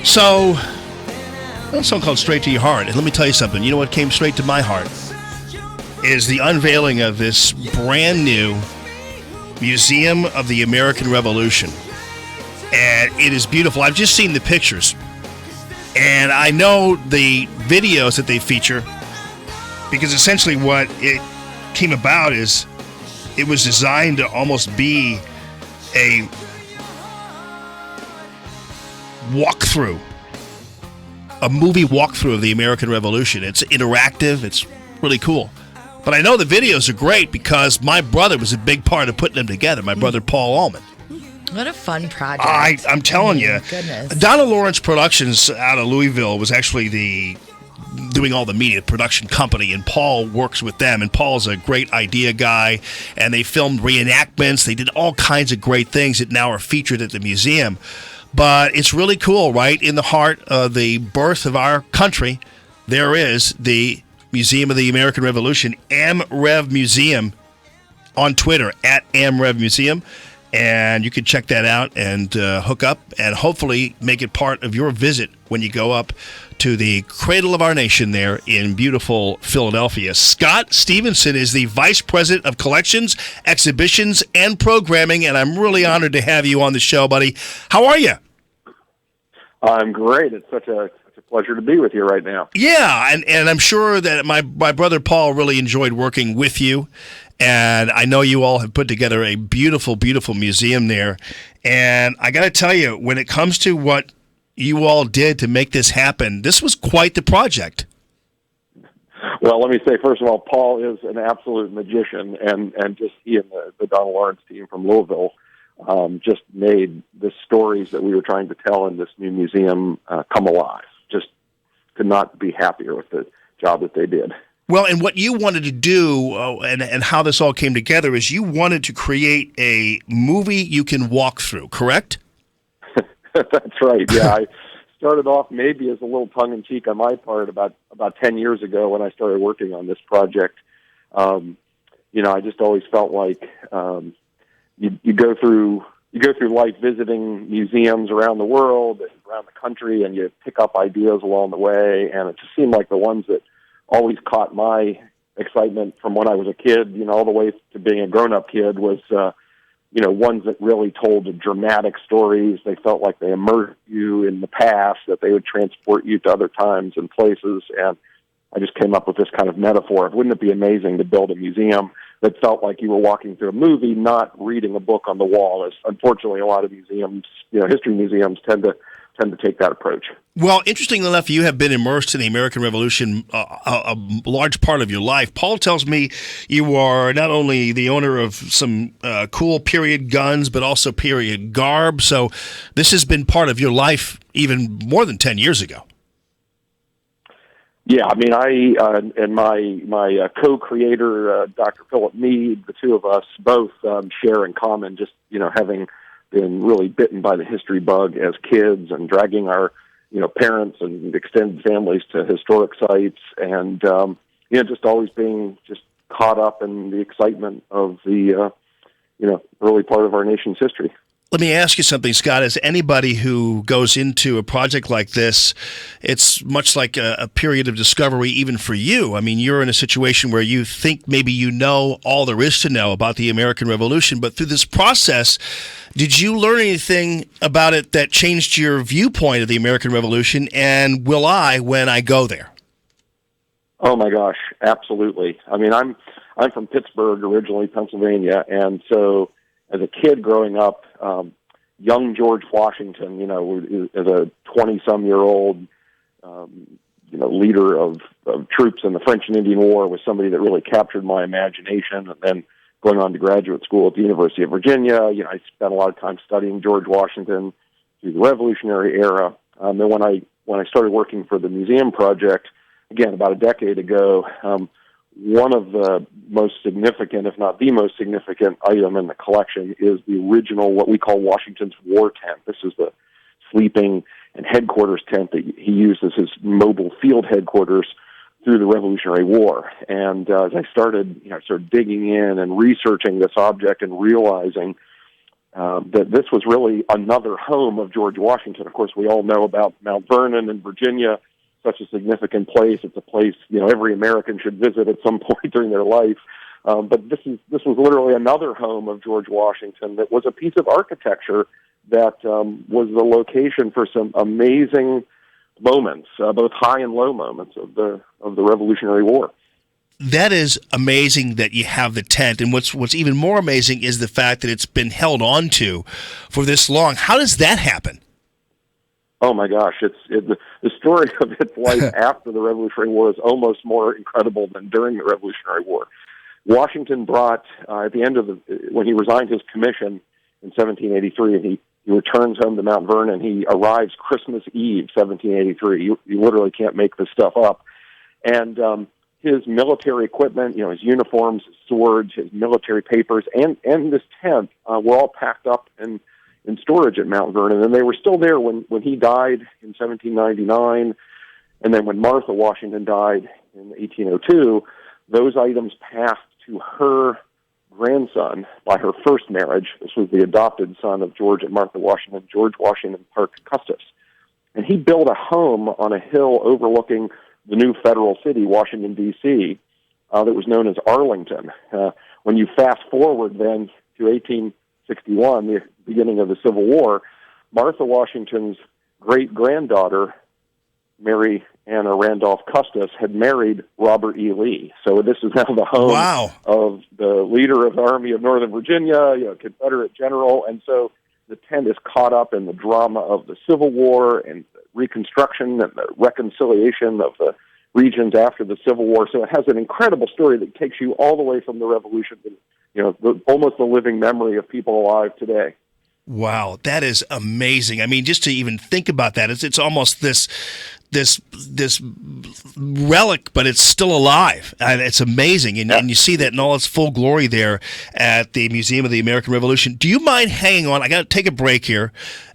So, a song called Straight to Your Heart. And let me tell you something. You know what came straight to my heart? Is the unveiling of this brand new Museum of the American Revolution. And it is beautiful. I've just seen the pictures. And I know the videos that they feature, because essentially what it came about is it was designed to almost be a walkthrough, a movie walkthrough of the American Revolution. It's interactive. It's really cool. But I know the videos are great because my brother was a big part of putting them together, my brother Paul Allman. What a fun project. I'm telling you. Goodness. Donna Lawrence Productions out of Louisville was actually doing all the media production company, and Paul works with them. And Paul's a great idea guy, and they filmed reenactments. They did all kinds of great things that now are featured at the museum. But it's really cool, right? In the heart of the birth of our country, there is the Museum of the American Revolution, AmRev Museum, on Twitter, at AmRev Museum. And you can check that out and hook up and hopefully make it part of your visit when you go up to the cradle of our nation there in beautiful Philadelphia. Scott Stephenson is the Vice President of Collections, Exhibitions, and Programming, and I'm really honored to have you on the show, buddy. How are you? I'm great. It's such a pleasure to be with you right now. Yeah, and I'm sure that my brother Paul really enjoyed working with you. And I know you all have put together a beautiful, beautiful museum there. And I got to tell you, when it comes to what you all did to make this happen, this was quite the project. Well, let me say, first of all, Paul is an absolute magician, and just he and the Donna Lawrence team from Louisville just made the stories that we were trying to tell in this new museum come alive. Just could not be happier with the job that they did. Well, and what you wanted to do and how this all came together is you wanted to create a movie you can walk through, correct? That's right, yeah. I started off maybe as a little tongue-in-cheek on my part about 10 years ago when I started working on this project. I just always felt like you go through life visiting museums around the world, around the country, and you pick up ideas along the way, and it just seemed like the ones that always caught my excitement from when I was a kid, all the way to being a grown-up kid was, ones that really told dramatic stories. They felt like they immersed you in the past, that they would transport you to other times and places. And I just came up with this kind of metaphor of, wouldn't it be amazing to build a museum that felt like you were walking through a movie, not reading a book on the wall, as unfortunately a lot of museums, history museums tend to take that approach. Well, interestingly enough, you have been immersed in the American Revolution a large part of your life. Paul tells me you are not only the owner of some cool period guns, but also period garb. So this has been part of your life even more than 10 years ago. Yeah, I mean, I and my co-creator, Dr. Philip Mead, the two of us both share in common just, having been really bitten by the history bug as kids and dragging our, parents and extended families to historic sites and, just always being just caught up in the excitement of the, early part of our nation's history. Let me ask you something, Scott. As anybody who goes into a project like this, it's much like a period of discovery even for you. I mean, you're in a situation where you think maybe you know all there is to know about the American Revolution, but through this process, did you learn anything about it that changed your viewpoint of the American Revolution, and will I when I go there? Oh, my gosh, absolutely. I mean, I'm from Pittsburgh, originally Pennsylvania, and so as a kid growing up, young George Washington, as a 20-some-year-old, leader of troops in the French and Indian War was somebody that really captured my imagination. And then going on to graduate school at the University of Virginia, I spent a lot of time studying George Washington through the Revolutionary era. And then when I started working for the museum project, again, about a decade ago, one of the most significant, if not the most significant item in the collection is the original, what we call Washington's war tent. This is the sleeping and headquarters tent that he used as his mobile field headquarters through the Revolutionary War. And as I started digging in and researching this object and realizing that this was really another home of George Washington. Of course, we all know about Mount Vernon in Virginia, such a significant place. It's a place, every American should visit at some point during their life. But this was literally another home of George Washington that was a piece of architecture that was the location for some amazing moments, both high and low moments of the Revolutionary War. That is amazing that you have the tent, and what's even more amazing is the fact that it's been held on to for this long. How does that happen? Oh my gosh, the story of its life after the Revolutionary War is almost more incredible than during the Revolutionary War. Washington brought, at the end of when he resigned his commission in 1783, and he returns home to Mount Vernon, he arrives Christmas Eve, 1783. You literally can't make this stuff up. And his military equipment, his uniforms, his swords, his military papers, and this tent were all packed up in storage at Mount Vernon. And they were still there when he died in 1799. And then when Martha Washington died in 1802, those items passed to her grandson by her first marriage. This was the adopted son of George and Martha Washington, George Washington Parke Custis. And he built a home on a hill overlooking the new federal city, Washington, D.C., that was known as Arlington. When you fast forward then to 1861, the beginning of the Civil War, Martha Washington's great-granddaughter, Mary Anna Randolph Custis, had married Robert E. Lee. So this is now the home of the leader of the Army of Northern Virginia, Confederate general. And so the tent is caught up in the drama of the Civil War and Reconstruction and the reconciliation of the regions after the Civil War. So it has an incredible story that takes you all the way from the Revolution to, almost the living memory of people alive today. Wow, that is amazing. I mean, just to even think about that, it's almost this relic, but it's still alive. And it's amazing. And you see that in all its full glory there at the Museum of the American Revolution. Do you mind hanging on? I got to take a break here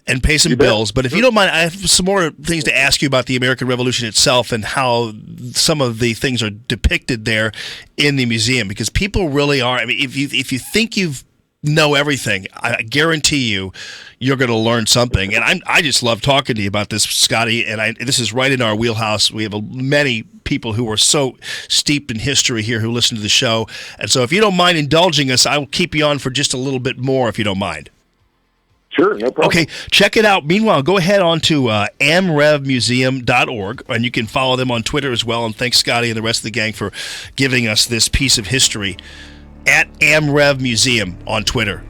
and pay some bills. But if you don't mind, I have some more things to ask you about the American Revolution itself and how some of the things are depicted there in the museum. Because people really are, I mean, if you think you've know everything, I guarantee you're going to learn something. And I just love talking to you about this, Scotty, and this is right in our wheelhouse. We have many people who are so steeped in history here who listen to the show. And so if you don't mind indulging us, I will keep you on for just a little bit more if you don't mind. Sure, no problem. Okay, check it out. Meanwhile, go ahead on to amrevmuseum.org, and you can follow them on Twitter as well. And thanks, Scotty, and the rest of the gang for giving us this piece of history at AmRev Museum on Twitter.